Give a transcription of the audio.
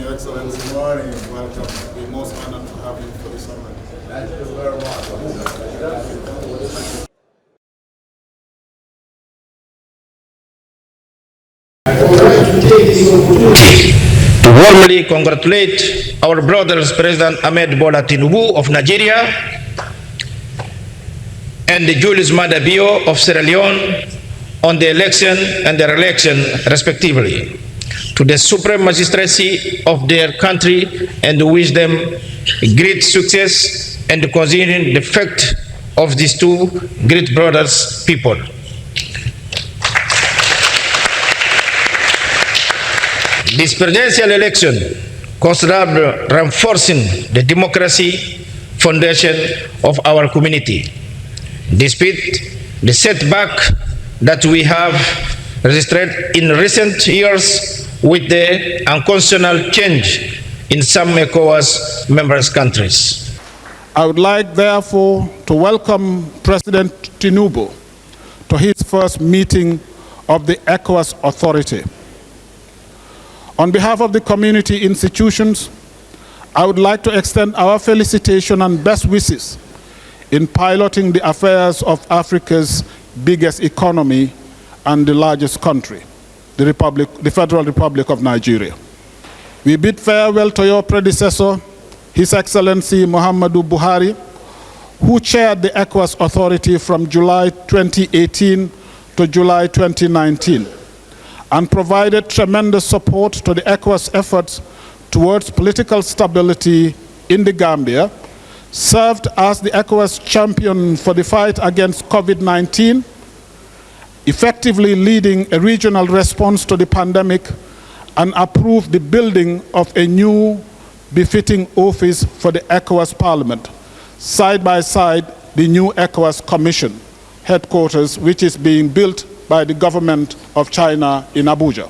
Your Excellency. Good morning. Welcome. We're most honored to have you for the summit. Thank you very much. To warmly congratulate our brothers President Ahmed Bola Tinubu of Nigeria and Julius Maada Bio of Sierra Leone on the election and their election respectively to the supreme magistracy of their country, and to wish them great success and considering the fact of these two great brothers people. This presidential election considered reinforcing the democracy foundation of our community. Despite the setback that we have registered in recent years with the unconstitutional change in some Ecowas members countries. I would like, therefore, to welcome President Tinubu to his first meeting of the Ecowas Authority. On behalf of the community institutions, I would like to extend our felicitation and best wishes in piloting the affairs of Africa's biggest economy and the largest country, the Federal Republic of Nigeria. We bid farewell to your predecessor, His Excellency Muhammadu Buhari, who chaired the Ecowas Authority from July 2018 to July 2019, and provided tremendous support to the ECOWAS efforts towards political stability in the Gambia, served as the ECOWAS champion for the fight against COVID-19, effectively leading a regional response to the pandemic, and approved the building of a new befitting office for the ECOWAS Parliament, side by side the new ECOWAS Commission headquarters, which is being built by the government of China in Abuja.